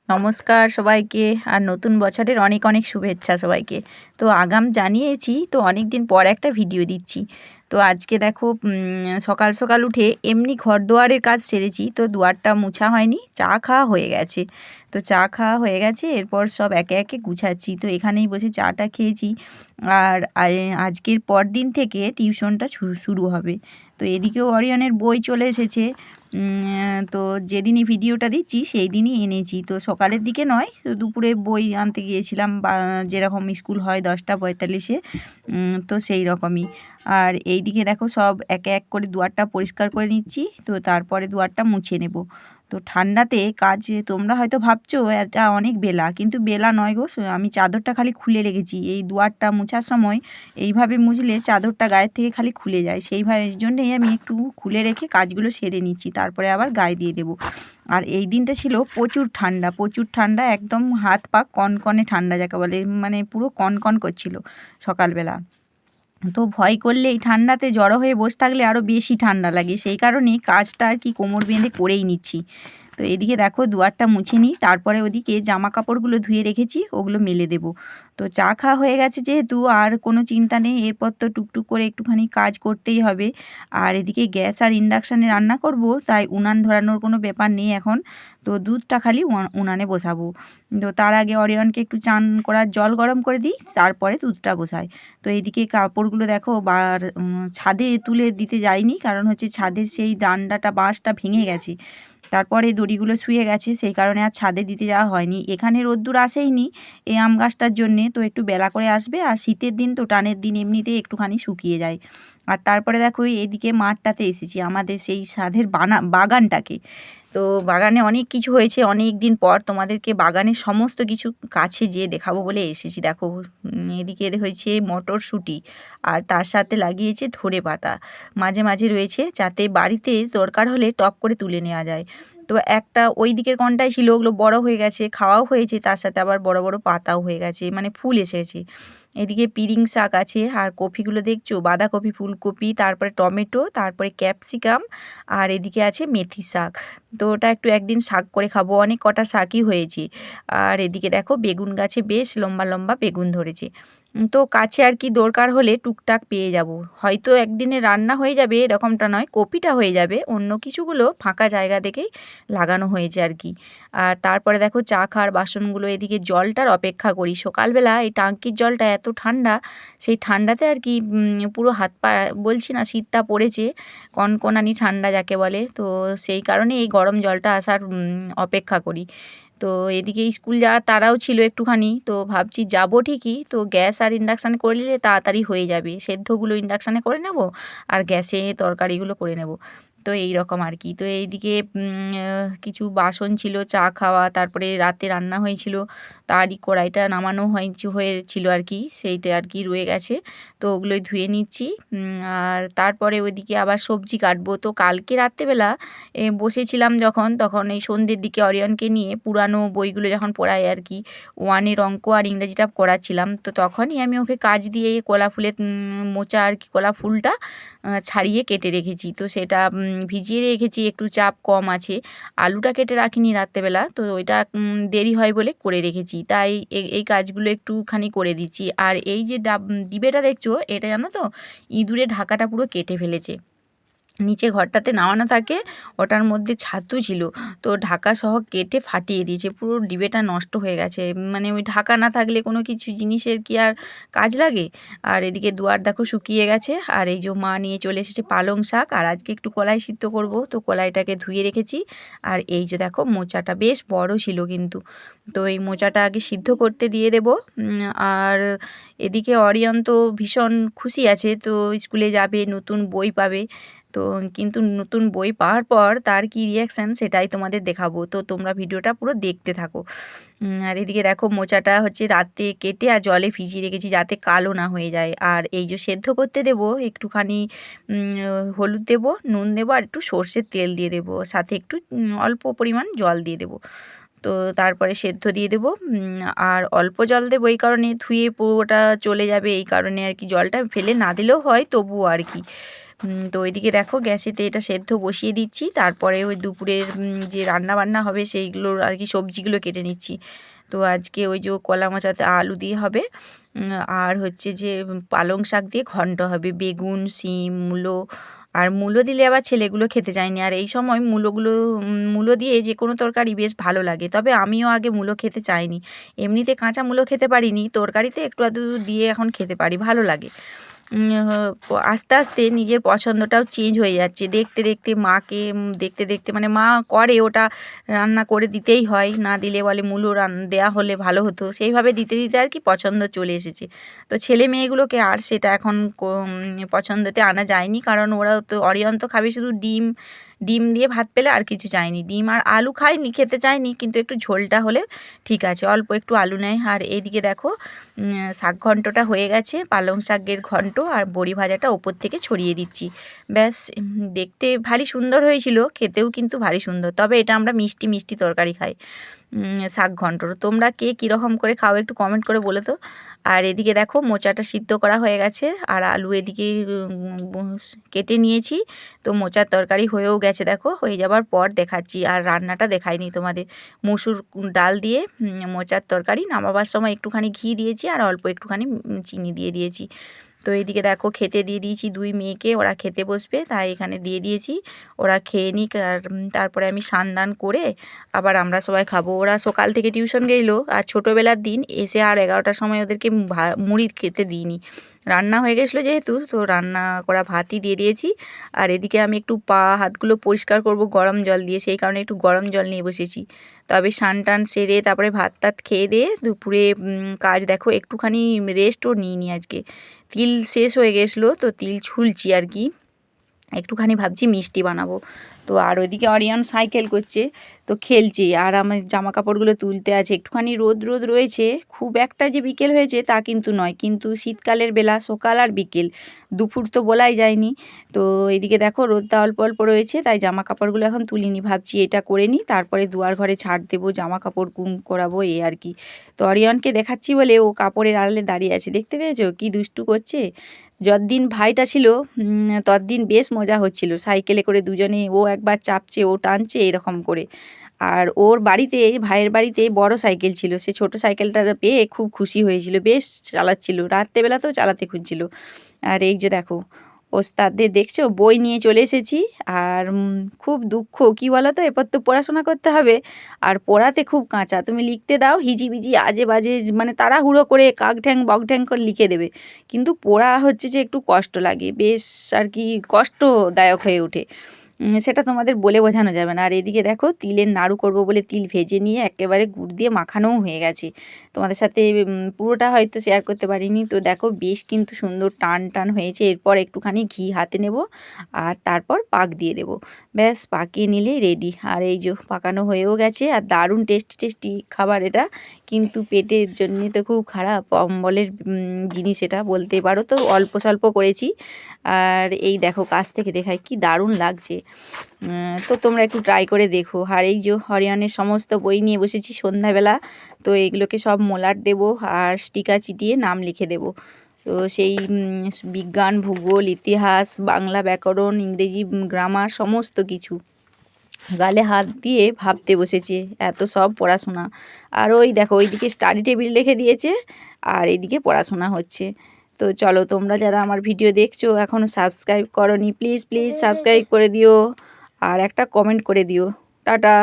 নমস্কার সবাইকে। আর নতুন বছরের অনেক অনেক শুভেচ্ছা সবাইকে। তো আগাম জানিয়েছি, তো অনেক দিন পর একটা ভিডিও দিচ্ছি। তো আজকে দেখো সকাল সকাল উঠে এমনি ঘর দুয়ারের কাজ সেরেছি, তো দুয়ারটা মুছা হয়নি, চা খাওয়া হয়ে গেছে। তো চা খাওয়া হয়ে গেছে, এরপর সব একে একে গুছাচ্ছি। তো এখানেই বসে চাটা খেয়েছি। আর আজকের পর দিন থেকে টিউশনটা শুরু হবে। তো এদিকেও অরিয়নের বই চলে এসেছে। তো যেদিনই ভিডিওটা দিচ্ছি সেই দিনই এনেছি। তো সকালের দিকে নয়, তো দুপুরে বই আনতে গিয়েছিলাম, বা যেরকম স্কুল হয় 10টা 45-এ, তো সেই রকমই। আর এই দিকে দেখো সব একে এক করে দুয়ারটা পরিষ্কার করে নিচ্ছি, তো তারপরে দুয়ারটা মুছে নেব। তো ঠান্ডাতে কাজ, তোমরা হয়তো ভাবছো এটা অনেক বেলা, কিন্তু বেলা নয় গো। আমি চাদরটা খালি খুলে রেখেছি এই দুয়ারটা মোছার সময়। এইভাবে মুছলে চাদরটা গায়ের থেকে খালি খুলে যায়, সেইভাবে এই জন্যেই আমি একটু খুলে রেখে কাজগুলো সেরে নিচ্ছি, তারপরে আবার গায়ে দিয়ে দেবো। আর এই দিনটা ছিল প্রচুর ঠান্ডা, প্রচুর ঠান্ডা, একদম হাত পা কনকনে ঠান্ডা যাকে বলে, মানে পুরো কনকন করছিল সকালবেলা। তো ভয় করলে এই ঠান্ডাতে জড়ো হয়ে বসে থাকলে আরও বেশি ঠান্ডা লাগে, সেই কারণেই কাজটা আর কি কোমর বেঁধে করেই নিচ্ছি। তো এদিকে দেখো দুয়ারটা মুছে নিই, তারপরে ওদিকে জামা কাপড়গুলো ধুয়ে রেখেছি, ওগুলো মেলে দেবো। তো চা খাওয়া হয়ে গেছে যেহেতু আর কোনো চিন্তা নেই, এরপর তো টুকটুক করে একটুখানি কাজ করতেই হবে। আর এদিকে গ্যাস আর ইন্ডাকশানে রান্না করব, তাই উনান ধরানোর কোনো ব্যাপার নেই এখন। তো দুধটা খালি উনানে বসাবো। তো তার আগে অরিয়নকে একটু চান করার জল গরম করে দিই, তারপরে দুধটা বসাই। তো এইদিকে কাপড়গুলো দেখো ছাদে তুলে দিতে যাইনি, কারণ হচ্ছে ছাদের সেই ডান্ডাটা বাঁশটা ভেঙে গেছে, তারপরে দড়িগুলো শুয়ে গেছে, সেই কারণে আর ছাদে দিতে যাওয়া হয়নি। এখানে রোদ্দুর আসেইনি এই আম গাছটার জন্যে, তো একটু বেলা করে আসবে, আর শীতের দিন তো টানের দিন এমনিতেই একটুখানি শুকিয়ে যায়। আর তারপরে দেখো এইদিকে মাঠটাতে এসেছি, আমাদের সেই সাধের বাগানটাকে। তো বাগানে অনেক কিছু হয়েছে, অনেক দিন পর তোমাদেরকে বাগানের সমস্ত কিছু কাছে যেয়ে দেখাবো বলে এসেছি। দেখো এদিকে হয়েছে মটরশুঁটি, আর তার সাথে লাগিয়েছে ধনেপাতা, মাঝে মাঝে রয়েছে, যাতে বাড়িতে দরকার হলে টপ করে তুলে নেওয়া যায়। তো একটা ওই দিকের কোণটায় ছিল, ওগুলো বড় হয়ে গেছে, খাওয়াও হয়েছে, তার সাথে আবার বড় বড় পাতাও হয়ে গেছে, মানে ফুল এসেছে। এদিকে পিরিং শাক আছে, আর কপিগুলো দেখছো, বাঁধাকপি, ফুলকপি, তারপরে টমেটো, তারপরে ক্যাপসিকাম, আর এদিকে আছে মেথি শাক। তো ওটা একটু একদিন শাক করে খাবো, অনেক কটা শাকই হয়েছে। আর এদিকে দেখো বেগুন গাছে বেশ লম্বা লম্বা বেগুন ধরেছে। তো কাছে আর কি দরকার হলে টুকটাক পেয়ে যাব, হয়তো একদিনে রান্না হয়ে যাবে এরকমটা নয়, কপিটা হয়ে যাবে, অন্য কিছুগুলো ফাঁকা জায়গা দেখেই লাগানো হয়েছে আর কি। আর তারপরে দেখো চা খাওয়ার বাসনগুলো, এদিকে জলটার অপেক্ষা করি। সকালবেলা এই টাঙ্কির জলটা এত ঠান্ডা, সেই ঠান্ডাতে আর কি পুরো হাত পা, বলছি না শীতটা পড়েছে, কনকনানি ঠান্ডা যাকে বলে, তো সেই কারণে এই গরম জলটা আসার অপেক্ষা করি। তো এদিকে স্কুল যাওয়ার তাড়াও ছিল একটুখানি, তো ভাবছি যাব ঠিকই, তো গ্যাস আর ইন্ডাকশানে করলে তাড়াতাড়ি হয়ে যাবে, সেদ্ধগুলো ইন্ডাকশানে করে নেব, আর গ্যাসে তরকারিগুলো করে নেব। তো এই রকম আর কি। তো এইদিকে কিছু বাসন ছিল, চা খাওয়া, তারপরে রাতে রান্না হয়েছিল, তারই কড়াইটা নামানো হয়েছিল আর কি, সেইটা আর কি রয়ে গেছে, তো ওগুলোই ধুয়ে নিচ্ছি। আর তারপরে ওইদিকে আবার সবজি কাটবো। তো কালকে রাত্রেবেলা বসেছিলাম যখন, তখন এই সন্ধ্যের দিকে অরিয়নকে নিয়ে পুরানো বইগুলো যখন পড়াই আর কি, ওয়ানের অঙ্ক আর ইংরেজিটা করাচ্ছিলাম, তো তখনই আমি ওকে কাজ দিয়ে কলা ফুলের মোচা আর কি, কলা ফুলটা ছাড়িয়ে কেটে রেখেছি। তো সেটা ভিজিয়ে রেখেছি, একটু চাপ কম আছে। আলুটা কেটে রাখিনি রাত্রেবেলা, তো ওইটা দেরি হয় বলে করে রেখেছি, তাই এই কাজগুলো একটুখানি করে দিচ্ছি। আর এই যে ডিবেটা দেখছো, এটা জানো তো ইঁদুরে ঢাকাটা পুরো কেটে ফেলেছে। নিচে ঘরটাতে নামানো থাকে, ওটার মধ্যে ছাতু ছিল, তো ঢাকা সহ কেটে ফাটিয়ে দিয়েছে, পুরো ডিবেটা নষ্ট হয়ে গেছে। মানে ওই ঢাকা না থাকলে কোনো কিছু জিনিসের কি আর কাজ লাগে। আর এদিকে দুয়ার দেখো শুকিয়ে গেছে, আর এই যে মা নিয়ে চলে এসেছে পালং শাক, আর আজকে একটু কলাই সিদ্ধ করব, তো কলাইটাকে ধুয়ে রেখেছি। আর এই যে দেখো মোচাটা বেশ বড় ছিল কিন্তু, তো এই মোচাটা আগে সিদ্ধ করতে দিয়ে দেব। আর এদিকে অরিয়ন তো ভীষণ খুশি আছে, তো স্কুলে যাবে, নতুন বই পাবে। তো কিন্তু নতুন বই পাওয়ার পর তার কী রিয়াকশান সেটাই তোমাদের দেখাবো, তো তোমরা ভিডিওটা পুরো দেখতে থাকো। আর এদিকে দেখো মোচাটা হচ্ছে রাতে কেটে আর জলে ভিজিয়ে রেখেছি, যাতে কালো না হয়ে যায়। আর এই যে সেদ্ধ করতে দেবো, একটুখানি হলুদ দেবো, নুন দেবো, আর একটু সর্ষের তেল দিয়ে দেবো, সাথে একটু অল্প পরিমাণ জল দিয়ে দেবো। তো তারপরে সেদ্ধ দিয়ে দেবো। আর অল্প জল দেবো এই কারণে, ধুয়ে পুরোটা চলে যাবে এই কারণে আর কি, জলটা ফেলে না দিলেও হয় তবুও আর কি। তো ওইদিকে দেখো গ্যাসেতে এটা সেদ্ধ বসিয়ে দিচ্ছি, তারপরে ওই দুপুরের যে রান্না বান্না হবে সেইগুলো আর কি সবজিগুলো কেটে নিচ্ছি। তো আজকে ওই যে কলা মোচাতে আলু দিয়ে হবে, আর হচ্ছে যে পালং শাক দিয়ে ঘন্ট হবে, বেগুন, শিম, মূলো। আর মূলো দিলে আবার ছেলেগুলো খেতে চায়নি, আর এই সময় মূলো দিয়ে যে কোনো তরকারি বেশ ভালো লাগে, তবে আমিও আগে মূলো খেতে চাইনি, এমনিতে কাঁচা মূলো খেতে পারিনি, তরকারিতে একটু আধটু দিয়ে এখন খেতে পারি, ভালো লাগে। আস্তে আস্তে নিজের পছন্দটাও চেঞ্জ হয়ে যাচ্ছে, দেখতে দেখতে মাকে দেখতে দেখতে, মানে মা করে ওটা রান্না করে দিতেই হয়, না দিলে বলে মূলো দেওয়া হলে ভালো হতো, সেইভাবে দিতে দিতে আর কি পছন্দ চলে এসেছে। তো ছেলে মেয়েগুলোকে আর সেটা এখন পছন্দতে আনা যায়নি, কারণ ওরা তো অরিয়ন তো খাবে শুধু ডিম, ডিম দিয়ে ভাত পেলে আর কিছু চায়নি, ডিম আর আলু খায়নি, খেতে চায়নি, কিন্তু একটু ঝোলটা হলে ঠিক আছে, অল্প একটু আলু নেয়। আর এইদিকে দেখো শাক ঘন্টটা হয়ে গেছে, পালং শাকের ঘন্ট আর বড়ি ভাজাটা ওপর থেকে ছড়িয়ে দিচ্ছি, ব্যাস। দেখতে ভারী সুন্দর হয়েছিল, খেতেও কিন্তু ভারী সুন্দর, তবে এটা আমরা মিষ্টি মিষ্টি তরকারি খাই, শাক ঘন্ট। তোমরা কে কীরকম করে খাও একটু কমেন্ট করে বলো তো। আর এদিকে দেখো মোচাটা সিদ্ধ করা হয়ে গেছে, আর আলু এদিকে কেটে নিয়েছি, তো মোচার তরকারি হয়েও গেছে, দেখো হয়ে যাবার পর দেখাচ্ছি, আর রান্নাটা দেখাইনি তোমাদের। মসুর ডাল দিয়ে মোচার তরকারি, নামাবার সময় একটুখানি ঘি দিয়েছি আর অল্প একটুখানি চিনি দিয়ে দিয়েছি। তো এইদিকে দেখো খেতে দিয়ে দিয়েছি দুই মেয়েকে, ওরা খেতে বসবে, তাই এখানে দিয়ে দিয়েছি, ওরা খেয়ে নিক, আর তারপরে আমি স্নান দান করে আবার আমরা সবাই খাবো। ওরা সকাল থেকে টিউশন গেলো, আর ছোটোবেলার দিন এসে আর 11টার সময় ওদেরকে মুড়ি খেতে দিইনি, রান্না হয়ে গেছিলো যেহেতু, তো রান্না করা ভাতই দিয়ে দিয়েছি। আর এদিকে আমি একটু পা হাতগুলো পরিষ্কার করব গরম জল দিয়ে, সেই কারণে একটু গরম জল নিয়ে বসেছি। তবে স্নান টান সেরে তারপরে ভাত টাত খেয়ে দিয়ে দুপুরে কাজ দেখো একটুখানি রেস্টও নিইনি আজকে, তিল শেষ হয়ে গেছিলো, তো তিল ছুলছি আর কি, একটুখানি ভাবছি মিষ্টি বানাবো। তো আর ওইদিকে অরিয়ন সাইকেল করছে, তো খেলছে, আর আমার জামা কাপড়গুলো তুলতে আছে, একটুখানি রোদ রোদ রয়েছে, খুব একটা যে বিকেল হয়েছে তা কিন্তু নয়, কিন্তু শীতকালের বেলা সকাল আর বিকেল, দুপুর তো বলাই যায়নি। তো এইদিকে দেখো রোদটা অল্প অল্প রয়েছে, তাই জামা কাপড়গুলো এখন তুলিনি, ভাবছি এটা করে নিই, তারপরে দুয়ার ঘরে ছাড় দেবো, জামা কাপড় গুম করাবো, এই আর কি। তো অরিয়নকে দেখাচ্ছি বলে ও কাপড়ের আড়ালে দাঁড়িয়ে আছে, দেখতে পেয়েছো কি দুষ্টু করছে। যতদিন ভাইটা ছিল ততদিন বেশ মজা হচ্ছিল, সাইকেলে করে দুজনে, ও একবার চাপছে ও টানছে এরকম করে। আর ওর বাড়িতে, ভাইয়ের বাড়িতে বড় সাইকেল ছিল, সে ছোট সাইকেলটা পেয়ে খুব খুশি হয়েছিল, বেশ চালাচ্ছিল, রাত্রেবেলাতেও চালাতে খুঁজছিল। আর এই যে দেখো ওস্তাদদের দেখছো বই নিয়ে চলে এসেছি, আর খুব দুঃখ কী বলো তো, এরপর তো পড়াশোনা করতে হবে, আর পড়াতে খুব কাঁচা, তুমি লিখতে দাও হিজিবিজি আজে বাজে, মানে তাড়াহুড়ো করে কাক ঠ্যাং বক ঠ্যাং করে লিখে দেবে, কিন্তু পড়া হচ্ছে যে একটু কষ্ট লাগে, বেশ আর কি কষ্টদায়ক হয়ে ওঠে, সেটা তোমাদের বলে বোঝানো যাবে না। আর এদিকে দেখো তিলের নাড়ু করব বলে তিল ভেজে নিয়ে একেবারে গুড় দিয়ে মাখানোও হয়ে গেছে, তোমাদের সাথে পুরোটা হয়তো শেয়ার করতে পারিনি। তো দেখো বেশ কিন্তু সুন্দর টান টান হয়েছে, এরপর একটুখানি ঘি হাতে নেব, আর তারপর পাক দিয়ে দেব, ব্যাস পাকিয়ে নিলেই রেডি। আর এই যে পাকানো হয়েও গেছে, আর দারুণ টেস্টি টেস্টি খাবার এটা, কিন্তু পেটের জন্য তো খুব খারাপ, অম্বলের জিনিস এটা বলতে পারো, তো অল্প স্বল্প করেছি। আর এই দেখো কাছ থেকে দেখায় কি দারুণ লাগছে, তো তোমরা একটু ট্রাই করে দেখো। আর এই যে হরিয়ানের সমস্ত বই নিয়ে বসেছি সন্ধ্যাবেলা, তো এগুলোকে সব মোলার দেব, আর স্টিকার চিটিয়ে নাম লিখে দেব। তো সেই বিজ্ঞান, ভূগোল, ইতিহাস, বাংলা ব্যাকরণ, ইংরেজি গ্রামার, সমস্ত কিছু গালে হাত দিয়ে ভাবতে বসেছে, এত সব পড়াশোনা। আর ওই দেখো ওইদিকে স্টাডি টেবিল রেখে দিয়েছে, আর এইদিকে পড়াশোনা হচ্ছে। তো চলো তোমরা যারা আমার ভিডিও দেখছো এখনও সাবস্ক্রাইব করোনি, প্লিজ প্লিজ সাবস্ক্রাইব করে দিও, আর একটা কমেন্ট করে দিও। টাটা।